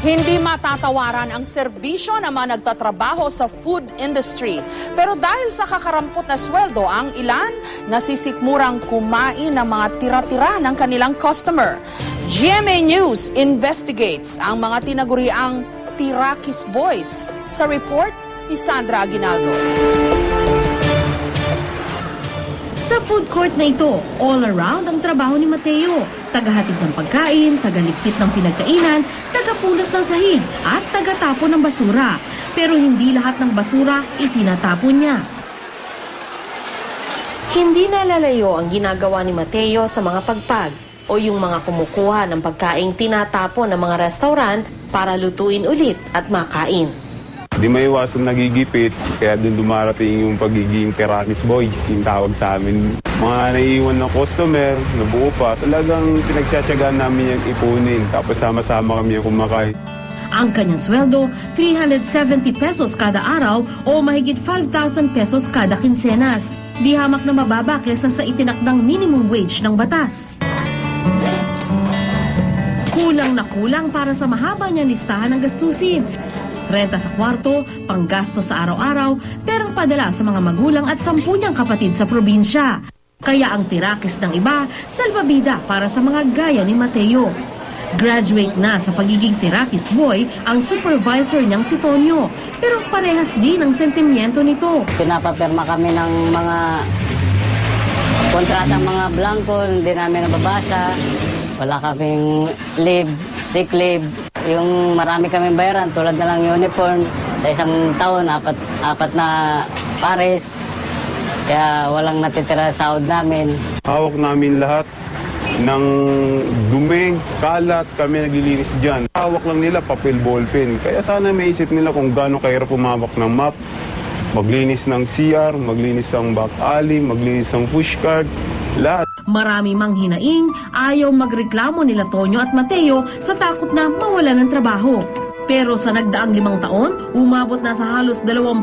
Hindi matatawaran ang serbisyo ng mga nagtatrabaho sa food industry. Pero dahil sa kakarampot na sweldo, ang ilan nasisikmurang kumain ng mga tira-tira ng kanilang customer. GMA News investigates ang mga tinaguriang Tirakis Boys. Sa report ni Sandra Aguinaldo. Sa food court na ito, all around ang trabaho ni Mateo. Tagahatid ng pagkain, tagaligpit ng pinagkainan, tagapunas ng sahig at tagatapon ng basura. Pero hindi lahat ng basura itinatapon niya. Hindi nalalayo ang ginagawa ni Mateo sa mga pagpag o yung mga kumukuha ng pagkaing tinatapon ng mga restaurant para lutuin ulit at makain. Di maiwasan nagigipit, kaya doon dumarating yung pagiging Tirakis Boys, yung tawag sa amin. Mga naiiwan ng customer, nabuo pa, talagang pinagtsatsagaan namin yung ipunin, tapos sama-sama kami yung kumakain. Ang kanyang sweldo, 370 pesos kada araw o mahigit 5,000 pesos kada kinsenas. Di hamak na mababa kesa sa itinakdang minimum wage ng batas. Kulang na kulang para sa mahaba niyang listahan ng gastusin. Renta sa kwarto, panggasto sa araw-araw, perang padala sa mga magulang at 10 niyang kapatid sa probinsya. Kaya ang tirakis ng iba, salbabida para sa mga gaya ni Mateo. Graduate na sa pagiging tirakis boy ang supervisor niyang si Tonyo, pero parehas din ang sentimiento nito. Pinapapirma kami ng mga kontratang mga blanco, hindi namin nababasa. Wala kaming leave, sick leave. Yung marami kaming bayaran, tulad na lang uniform. Sa isang taon, apat na pares. Kaya walang natitira sa sahod namin. Hawak namin lahat ng duming, kalat, kami naglilinis dyan. Hawak lang nila papel, ballpen. Kaya sana maisip nila kung gaano kahirap umawak ng map. Maglinis ng CR, maglinis ng back alley, maglinis ng pushcart, lahat. Marami mang hinaing, ayaw magreklamo nila Tonyo at Mateo sa takot na mawala ng trabaho. Pero sa nagdaang 5 taon, umabot na sa halos 20,000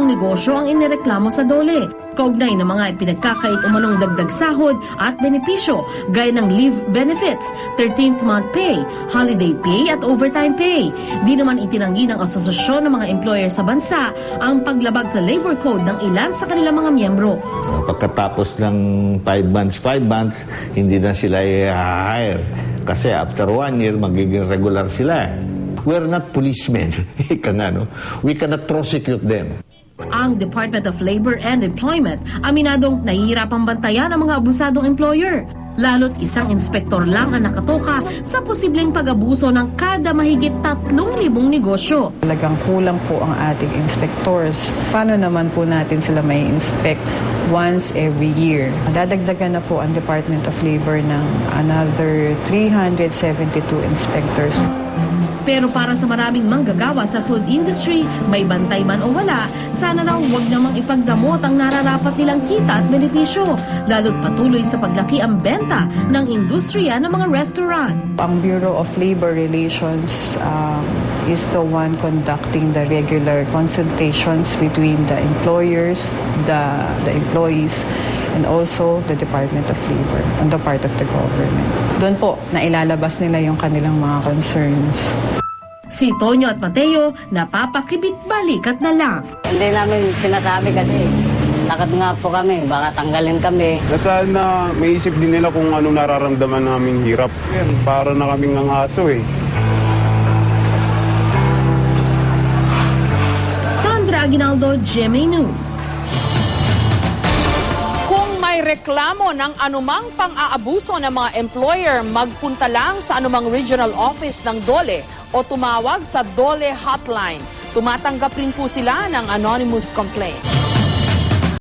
negosyo ang inireklamo sa DOLE. Kaugnay ng mga ipinagkakait umanong dagdag sahod at benepisyo, gaya ng leave benefits, 13th month pay, holiday pay at overtime pay. Di naman itinanggi ng asosasyon ng mga employer sa bansa ang paglabag sa labor code ng ilan sa kanilang mga miyembro. Pagkatapos ng 5 months, hindi na sila i-hire. Kasi after 1 year, magiging regular sila. We're not policemen. We cannot prosecute them. Ang Department of Labor and Employment aminadong nahihirapang bantayan ang mga abusadong employer. Lalo't isang inspektor lang ang nakatoka sa posibleng pag-abuso ng kada mahigit 3,000 negosyo. Talagang kulang po ang ating inspectors. Paano naman po natin sila may inspect once every year? Dadagdagan na po ang Department of Labor ng another 372 inspectors. Pero para sa maraming manggagawa sa food industry, may bantay man o wala, sana raw huwag namang ipagdamot ang nararapat nilang kita at benepisyo, lalo't patuloy sa paglaki ang benta ng industriya ng mga restaurant. Ang Bureau of Labor Relations is the one conducting the regular consultations between the employers, the employees, and also the Department of Labor on the part of the government. Doon po, nailalabas nila yung kanilang mga concerns. Si Tonyo at Mateo, napapakibit-balikat na lang. Hindi namin sinasabi kasi takot nga po kami, baka tanggalin kami. Sana maisip din nila kung ano nararamdaman naming hirap. Para na kaming nangaso eh. Sandra Aguinaldo, GMA News. May reklamo ng anumang pang-aabuso ng mga employer, magpunta lang sa anumang regional office ng DOLE o tumawag sa DOLE hotline. Tumatanggap rin po sila ng anonymous complaint.